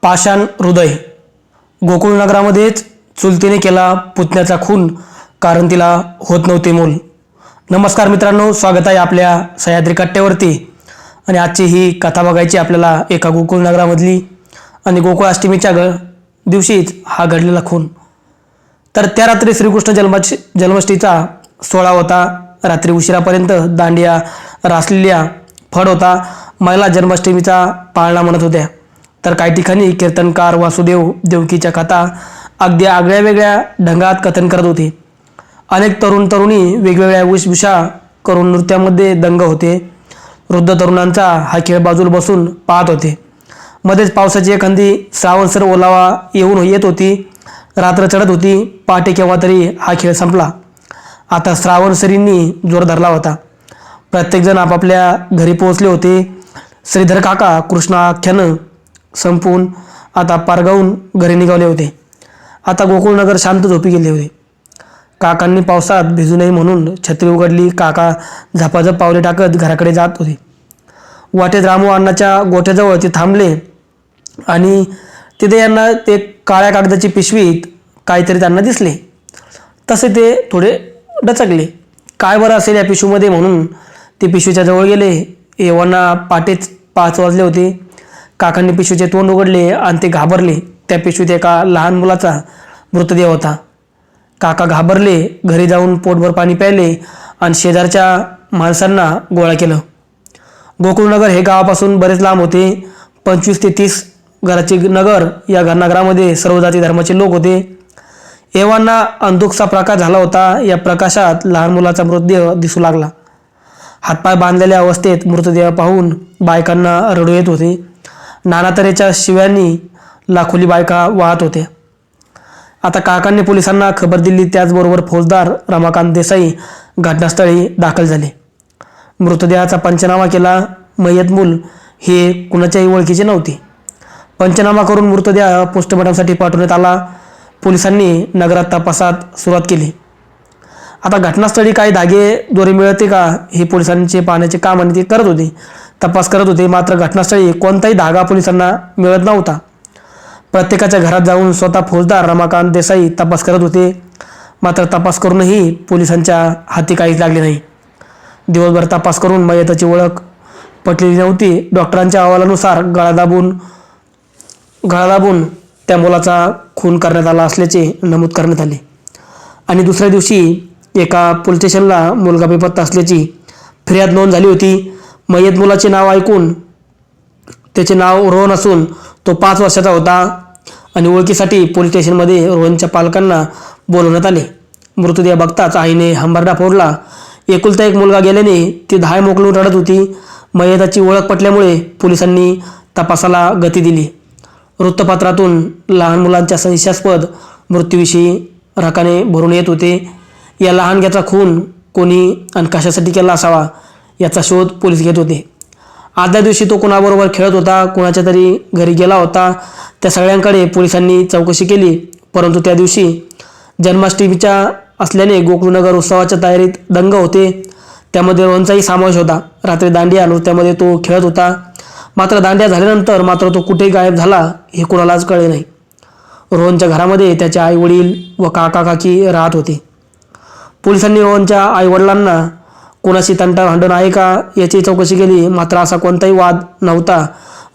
पाषाण हृदय. गोकुळनगरामध्येच चुलतीने केला पुतण्याचा खून, कारण तिला होत नव्हते मूल. नमस्कार मित्रांनो, स्वागत आहे आपल्या सह्याद्री कट्ट्यावरती. आणि आजची ही कथा बघायची आपल्याला एका गोकुळनगरामधली, आणि गोकुळाष्टमीच्या दिवशीच हा घडलेला खून. तर त्या रात्री श्रीकृष्ण जन्माष्टमीचा सोहळा होता. रात्री उशिरापर्यंत दांडिया रासलेल्या फड होता. महिला जन्माष्टमीचा पाळणा म्हणत होत्या, तर काही ठिकाणी कीर्तनकार वासुदेव देवकीच्या कथा अगदी आगळ्या वेगळ्या ढंगात कथन करत होते. अनेक तरुण तरुणी वेगवेगळ्या वेशभूषा करून नृत्यामध्ये दंग होते. वृद्ध तरुणांचा हा खेळ बाजूला बसून पाहत होते. मध्येच पावसाची एखादी श्रावणसर ओलावा येत होती. रात्र चढत होती. पहाटे केव्हा तरी हा खेळ संपला. आता श्रावणसरींनी जोर धरला होता. प्रत्येकजण आपापल्या घरी पोहोचले होते. श्रीधर काका कृष्णाख्यानं संपून आता पारगावून घरी निघाले होते. आता गोकुळनगर शांत झोपी गेले होते. काकांनी पावसात भिजू नये म्हणून छत्री उघडली. काका झपाझप पावले टाकत घराकडे जात होते. वाटेत रामू अण्णाच्या गोठ्याजवळ ते थांबले आणि तिथे यांना ते काळ्या कागदाची पिशवीत काहीतरी त्यांना दिसले. तसे ते थोडे डचकले. काय बरं असेल या पिशवीमध्ये म्हणून ते पिशवीच्या जवळ गेले. एव्हाना पाटेच 5 वाजले होते. काकांनी पिशवीचे तोंड उघडले आणि ते घाबरले. त्या पिशवीत एका लहान मुलाचा मृतदेह होता. काका घाबरले. घरी जाऊन पोटभर पाणी प्यायले आणि शेजारच्या माणसांना गोळा केलं. गोकुळनगर हे गावापासून बरेच लांब होते. 25 ते 30 घराचे नगर. या नगरामध्ये सर्व जाती धर्माचे लोक होते. एव्हाना अंधुकसा प्रकाश झाला होता. या प्रकाशात लहान मुलाचा मृतदेह दिसू लागला. हातपाय बांधलेल्या अवस्थेत मृतदेह पाहून बायकांना रडू येत होते. नाना तऱ्हेच्या शिव्यांनी लाखोली बायका वाहत होत्या. आता काकांनी पोलिसांना खबर दिली. त्याचबरोबर फौजदार रमाकांत देसाई घटनास्थळी दाखल झाले. मृतदेहाचा पंचनामा केला. मयत मूल हे कुणाच्याही ओळखीचे नव्हते. पंचनामा करून मृतदेह पोस्टमॉर्टमसाठी पाठवण्यात आला. पोलिसांनी नगरात तपासात सुरुवात केली. आता घटनास्थळी काही धागे दोरे मिळते का हे पोलिसांचे पाहण्याचे काम आणि ते करत होते, तपास करत होते. मात्र घटनास्थळी कोणताही धागा पोलिसांना मिळत नव्हता. प्रत्येकाच्या घरात जाऊन स्वतः फौजदार रमाकांत देसाई तपास करत होते. मात्र तपास करूनही पोलिसांच्या हाती काहीच लागले नाही. दिवसभर तपास करून मयताची ओळख पटलेली नव्हती. डॉक्टरांच्या अहवालानुसार गळा दाबून त्या मुलाचा खून करण्यात आला असल्याचे नमूद करण्यात आले. आणि दुसऱ्या दिवशी एका पोलीस स्टेशनला मुलगा बेपत्ता असल्याची फिर्याद नोंद झाली होती. मयत मुलाचे नाव ऐकून त्याचे नाव रोहन असून तो 5 वर्षाचा होता. आणि ओळखीसाठी पोलीस स्टेशनमध्ये रोहनच्या पालकांना बोलवण्यात आले. मृतदेह बघताच आईने हंबरडा फोडला. एकुलता एक मुलगा गेल्याने ती धाय मोकलून रडत होती. मयताची ओळख पटल्यामुळे पोलिसांनी तपासाला गती दिली. वृत्तपत्रातून लहान मुलांच्या संशयास्पद मृत्यूविषयी रकाने भरून येत होते. या लहानग्याचा खून कोणी आणि कशासाठी केला असावा याचा शोध पोलीस घेत होते. आदल्या दिवशी तो कुणाबरोबर खेळत होता, कुणाच्या तरी घरी गेला होता, त्या सगळ्यांकडे पोलिसांनी चौकशी केली. परंतु त्या दिवशी जन्माष्टमीच्या असल्याने गोकुळनगर उत्सवाच्या तयारीत दंग होते. त्यामध्ये रोहनचाही समावेश होता. रात्री दांडिया नृत्यामध्ये तो खेळत होता. मात्र दांडिया झाल्यानंतर मात्र तो कुठेही गायब झाला हे कुणालाच कळले नाही. रोहनच्या घरामध्ये त्याचे आई वडील व काका काकी राहत होते. पोलिसांनी रोहनच्या आईवडिलांना कोणाशी तंटाभांडण आहे का याची चौकशी केली. मात्र असा कोणताही वाद नव्हता.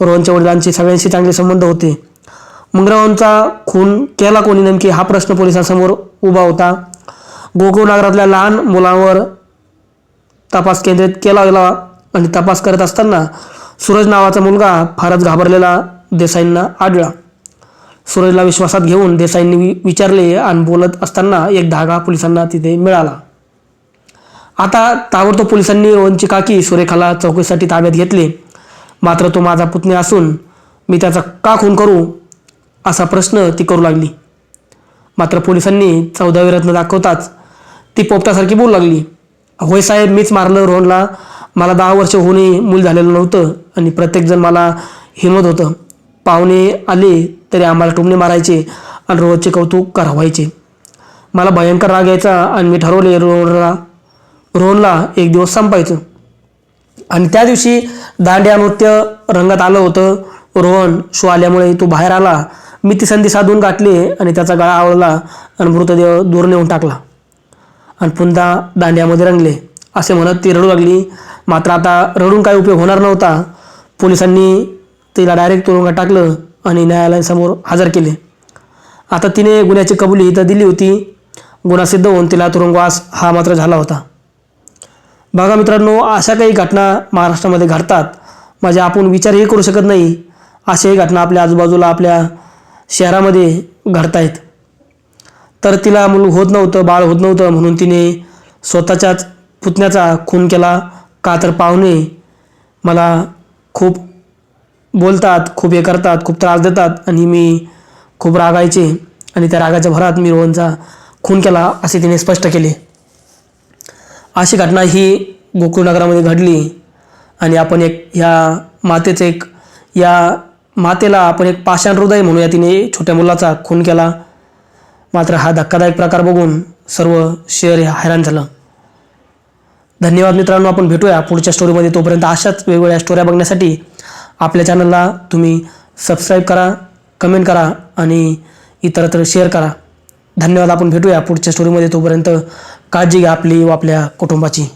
रोहनच्या वडिलांचे सगळ्यांशी चांगले संबंध होते. मग रोहनचा खून केला कोणी नेमकी हा प्रश्न पोलिसांसमोर उभा होता. गोकुळनगरातल्या लहान मुलांवर तपास केंद्रित केला गेला आणि तपास करत असताना सूरज नावाचा मुलगा फारच घाबरलेला देसाईंना आढळला. सूरजला विश्वासात घेऊन देसाईंनी विचारले आणि बोलत असताना एक धागा पोलिसांना तिथे मिळाला. आता ताबडतोब पोलिसांनी रोहनची काकी सुरेखाला चौकशीसाठी ताब्यात घेतले. मात्र तो माझा पुतण्या असून मी त्याचा का खून करू असा प्रश्न ती करू लागली. मात्र पोलिसांनी 14वे रत्न दाखवताच ती पोपटासारखी बोलू लागली. होय साहेब, मीच मारलं रोहनला. मला 10 वर्ष होऊनही मूल झालेलं नव्हतं आणि प्रत्येकजण मला हिमत होतं. पाहुणे आले तरी आम्हाला टुमणे मारायचे आणि रोहनचे कौतुक करावायचे. मला भयंकर राग यायचा आणि मी ठरवले रोहनला एक दिवस संपायचं. आणि त्या दिवशी दांडिया नृत्य रंगात आलं होतं. रोहन शो आल्यामुळे तो बाहेर आला. मी ती संधी साधून गाठली आणि त्याचा गळा आवळला आणि मृतदेह दूर नेऊन टाकला आणि पुन्हा दांड्यामध्ये रंगले असे म्हणत ती रडू लागली. मात्र आता रडून काही उपयोग होणार नव्हता. पोलिसांनी तिला डायरेक्ट तुरुंगात टाकलं आणि न्यायालयासमोर हजर केले. आता तिने गुन्ह्याची कबुली तर दिली होती. गुन्हा सिद्ध होऊन तिला तुरुंगवास हा मात्र झाला होता. बघा मित्रांनो, अशा काही घटना महाराष्ट्रामध्ये घडतात म्हणजे आपण विचारही करू शकत नाही. अशाही घटना आपल्या आजूबाजूला आपल्या शहरामध्ये घडतायत. तर तिला मूल होत नव्हतं, बाळ होत नव्हतं म्हणून तिने स्वतःच्याच पुतण्याचा खून केला. का तर पाहुणे मला खूप बोलतात, खूप हे करतात, खूप त्रास देतात आणि मी खूप रागायचे आणि त्या रागाच्या भरात मी रोहनचा खून केला असे तिने स्पष्ट केले. अशी घटना ही गोकुळनगरामध्ये घडली आणि आपण या मातेला आपण एक पाषाण हृदय म्हणूया. तिने छोट्या मुलाचा खून केला. मात्र हा धक्कादायक प्रकार बघून सर्व शहर हैराण झालं. धन्यवाद मित्रांनो. आपण भेटूया पुढच्या स्टोरीमध्ये. तोपर्यंत अशाच वेगवेगळ्या स्टोऱ्या बघण्यासाठी आपल्या चॅनलला तुम्ही सबस्क्राईब करा, कमेंट करा आणि इतरत्र शेअर करा. धन्यवाद. आपण भेटूया पुढच्या स्टोरीमध्ये. तोपर्यंत काळजी घ्या आपली व आपल्या कुटुंबाची.